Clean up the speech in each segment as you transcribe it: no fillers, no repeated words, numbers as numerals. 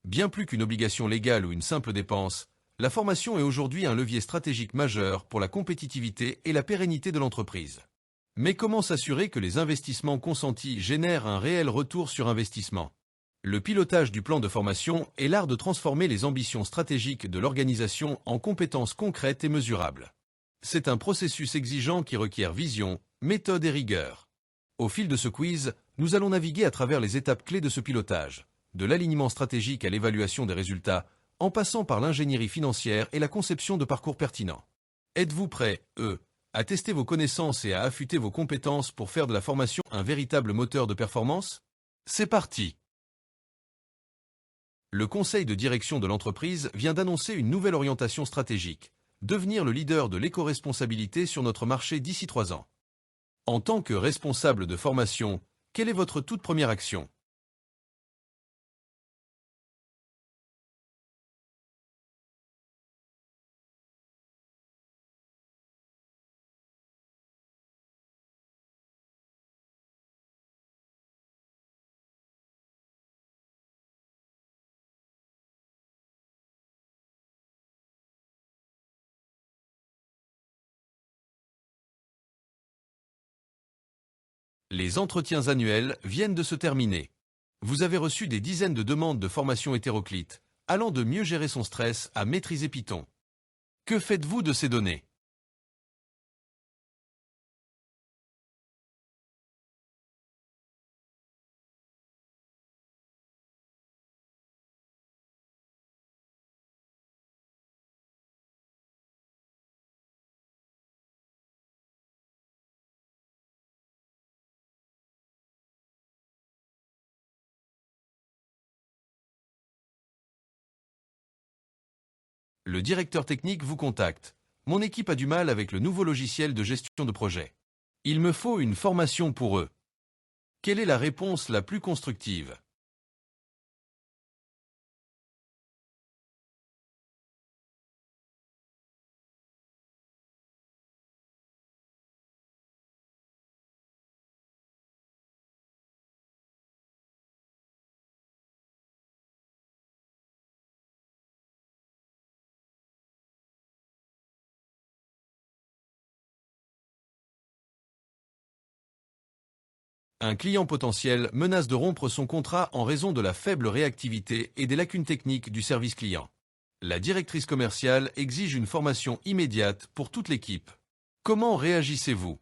Bien plus qu'une obligation légale ou une simple dépense, la formation est aujourd'hui un levier stratégique majeur pour la compétitivité et la pérennité de l'entreprise. Mais comment s'assurer que les investissements consentis génèrent un réel retour sur investissement? Le pilotage du plan de formation est l'art de transformer les ambitions stratégiques de l'organisation en compétences concrètes et mesurables. C'est un processus exigeant qui requiert vision, méthode et rigueur. Au fil de ce quiz, nous allons naviguer à travers les étapes clés de ce pilotage, de l'alignement stratégique à l'évaluation des résultats, en passant par l'ingénierie financière et la conception de parcours pertinents. Êtes-vous prêt, à tester vos connaissances et à affûter vos compétences pour faire de la formation un véritable moteur de performance? C'est parti! Le conseil de direction de l'entreprise vient d'annoncer une nouvelle orientation stratégique, devenir le leader de l'éco-responsabilité sur notre marché d'ici 3 ans. En tant que responsable de formation, quelle est votre toute première action? Les entretiens annuels viennent de se terminer. Vous avez reçu des dizaines de demandes de formation hétéroclite, allant de mieux gérer son stress à maîtriser Python. Que faites-vous de ces données? Le directeur technique vous contacte. Mon équipe a du mal avec le nouveau logiciel de gestion de projet. Il me faut une formation pour eux. Quelle est la réponse la plus constructive? Un client potentiel menace de rompre son contrat en raison de la faible réactivité et des lacunes techniques du service client. La directrice commerciale exige une formation immédiate pour toute l'équipe. Comment réagissez-vous?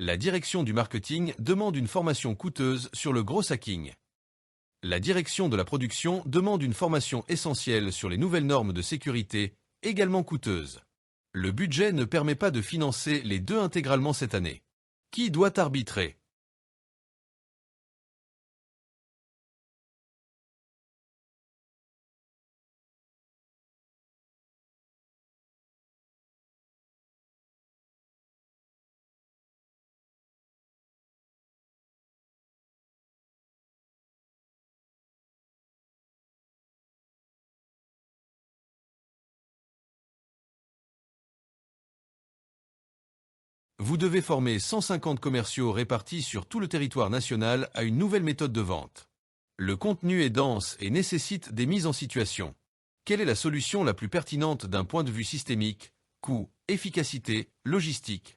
La direction du marketing demande une formation coûteuse sur le gros hacking. La direction de la production demande une formation essentielle sur les nouvelles normes de sécurité, également coûteuses. Le budget ne permet pas de financer les deux intégralement cette année. Qui doit arbitrer? Vous devez former 150 commerciaux répartis sur tout le territoire national à une nouvelle méthode de vente. Le contenu est dense et nécessite des mises en situation. Quelle est la solution la plus pertinente d'un point de vue systémique, coût, efficacité, logistique?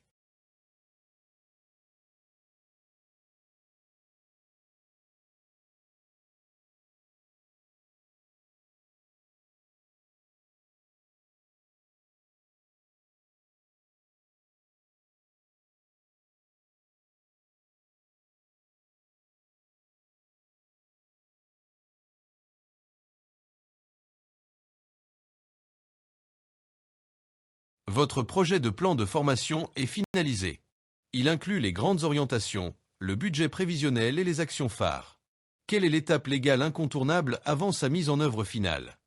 Votre projet de plan de formation est finalisé. Il inclut les grandes orientations, le budget prévisionnel et les actions phares. Quelle est l'étape légale incontournable avant sa mise en œuvre finale?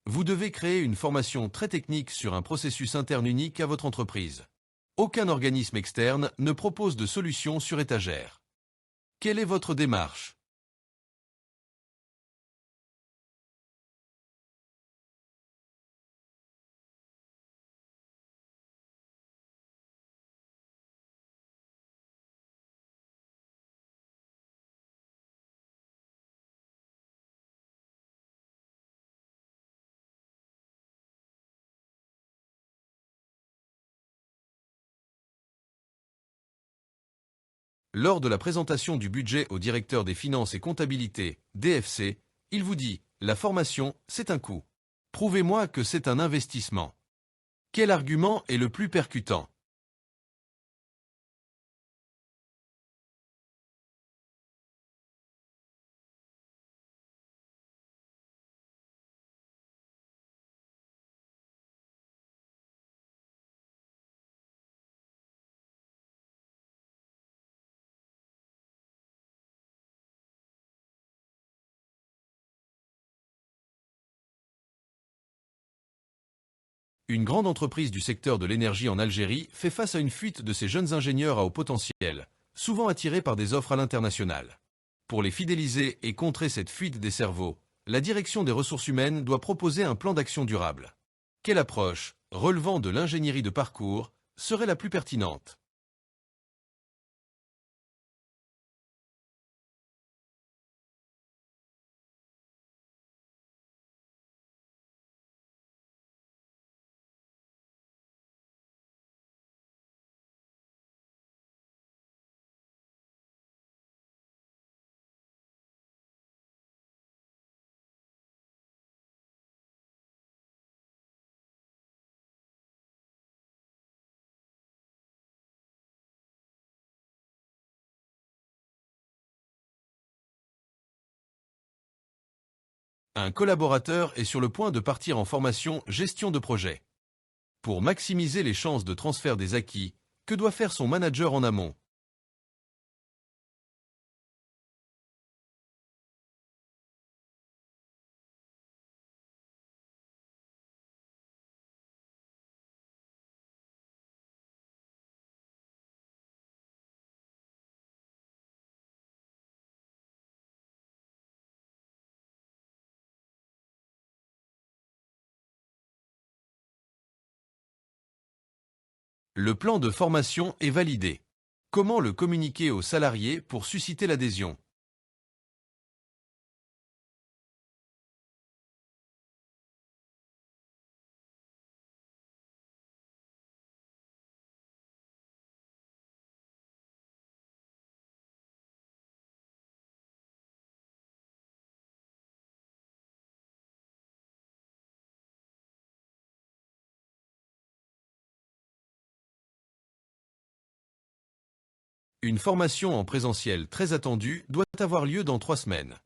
Vous devez créer une formation très technique sur un processus interne unique à votre entreprise. Aucun organisme externe ne propose de solution sur étagère. Quelle est votre démarche? Lors de la présentation du budget au directeur des finances et comptabilité, DFC, il vous dit « La formation, c'est un coût. Prouvez-moi que c'est un investissement. » Quel argument est le plus percutant? Une grande entreprise du secteur de l'énergie en Algérie fait face à une fuite de ses jeunes ingénieurs à haut potentiel, souvent attirés par des offres à l'international. Pour les fidéliser et contrer cette fuite des cerveaux, la direction des ressources humaines doit proposer un plan d'action durable. Quelle approche, relevant de l'ingénierie de parcours, serait la plus pertinente? Un collaborateur est sur le point de partir en formation gestion de projet. Pour maximiser les chances de transfert des acquis, que doit faire son manager en amont? Le plan de formation est validé. Comment le communiquer aux salariés pour susciter l'adhésion? Une formation en présentiel très attendue doit avoir lieu dans 3 semaines.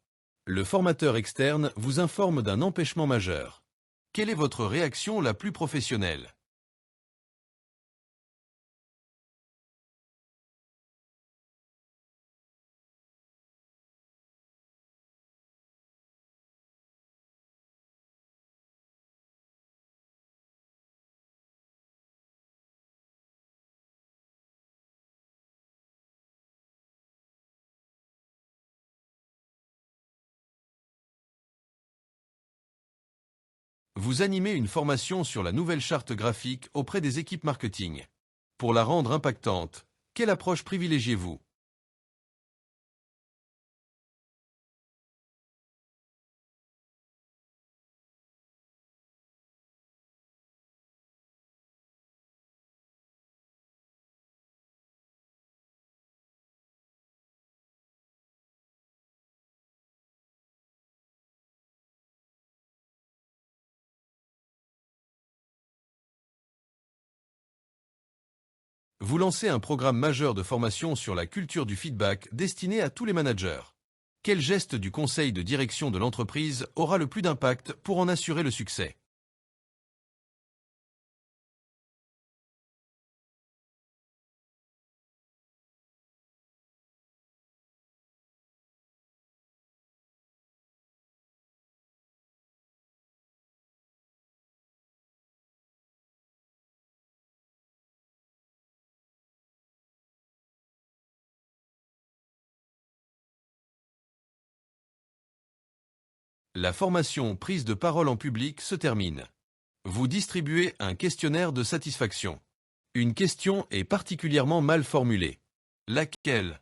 Le formateur externe vous informe d'un empêchement majeur. Quelle est votre réaction la plus professionnelle? Vous animez une formation sur la nouvelle charte graphique auprès des équipes marketing. Pour la rendre impactante, quelle approche privilégiez-vous? Vous lancez un programme majeur de formation sur la culture du feedback destiné à tous les managers. Quel geste du conseil de direction de l'entreprise aura le plus d'impact pour en assurer le succès? La formation prise de parole en public se termine. Vous distribuez un questionnaire de satisfaction. Une question est particulièrement mal formulée. Laquelle?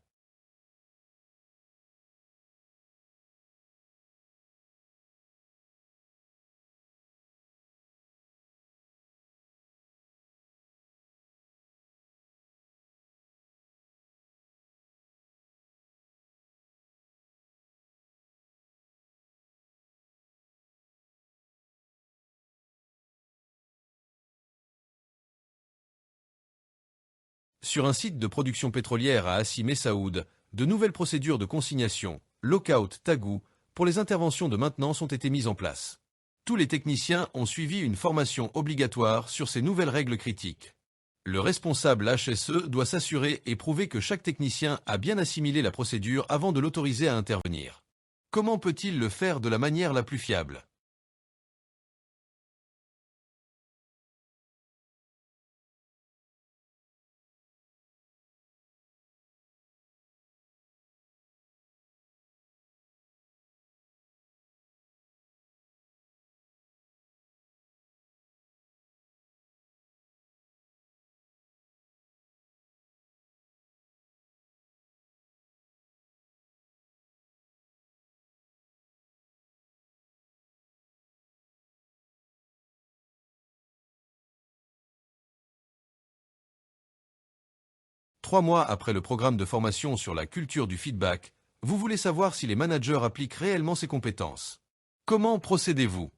Sur un site de production pétrolière à Hassi Messaoud, de nouvelles procédures de consignation, lockout, tagou, pour les interventions de maintenance ont été mises en place. Tous les techniciens ont suivi une formation obligatoire sur ces nouvelles règles critiques. Le responsable HSE doit s'assurer et prouver que chaque technicien a bien assimilé la procédure avant de l'autoriser à intervenir. Comment peut-il le faire de la manière la plus fiable? Trois mois après le programme de formation sur la culture du feedback, vous voulez savoir si les managers appliquent réellement ces compétences. Comment procédez-vous?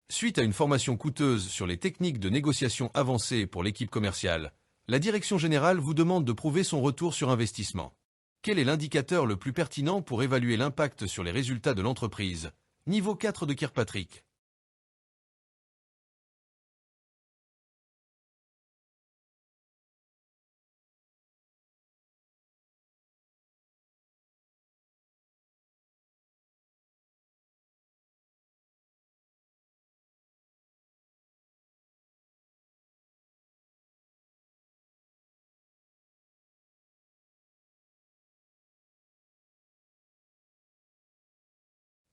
Suite à une formation coûteuse sur les techniques de négociation avancées pour l'équipe commerciale, la direction générale vous demande de prouver son retour sur investissement. Quel est l'indicateur le plus pertinent pour évaluer l'impact sur les résultats de l'entreprise? Niveau 4 de Kirkpatrick.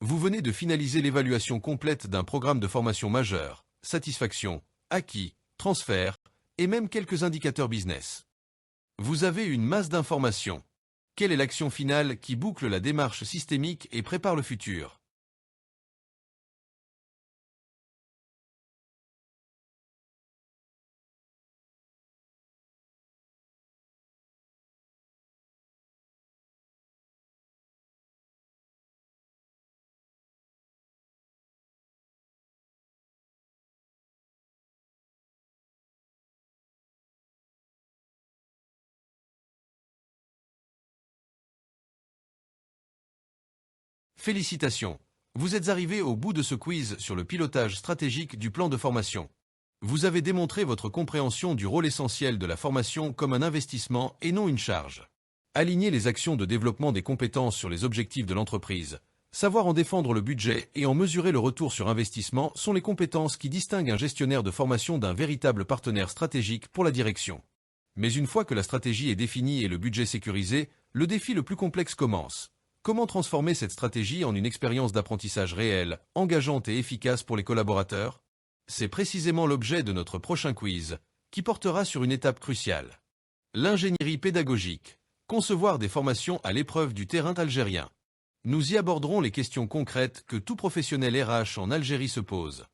Vous venez de finaliser l'évaluation complète d'un programme de formation majeur, satisfaction, acquis, transfert, et même quelques indicateurs business. Vous avez une masse d'informations. Quelle est l'action finale qui boucle la démarche systémique et prépare le futur? Félicitations! Vous êtes arrivé au bout de ce quiz sur le pilotage stratégique du plan de formation. Vous avez démontré votre compréhension du rôle essentiel de la formation comme un investissement et non une charge. Aligner les actions de développement des compétences sur les objectifs de l'entreprise, savoir en défendre le budget et en mesurer le retour sur investissement sont les compétences qui distinguent un gestionnaire de formation d'un véritable partenaire stratégique pour la direction. Mais une fois que la stratégie est définie et le budget sécurisé, le défi le plus complexe commence. Comment transformer cette stratégie en une expérience d'apprentissage réelle, engageante et efficace pour les collaborateurs? C'est précisément l'objet de notre prochain quiz, qui portera sur une étape cruciale. L'ingénierie pédagogique. Concevoir des formations à l'épreuve du terrain algérien. Nous y aborderons les questions concrètes que tout professionnel RH en Algérie se pose.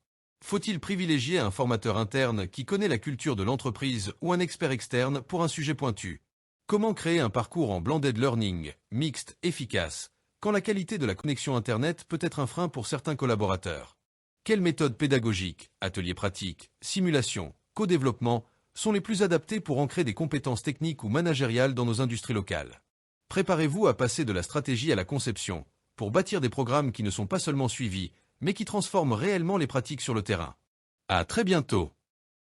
Faut-il privilégier un formateur interne qui connaît la culture de l'entreprise ou un expert externe pour un sujet pointu? Comment créer un parcours en blended learning, mixte, efficace, quand la qualité de la connexion Internet peut être un frein pour certains collaborateurs? Quelles méthodes pédagogiques, ateliers pratiques, simulations, co-développement sont les plus adaptées pour ancrer des compétences techniques ou managériales dans nos industries locales? Préparez-vous à passer de la stratégie à la conception, pour bâtir des programmes qui ne sont pas seulement suivis, mais qui transforment réellement les pratiques sur le terrain. À très bientôt.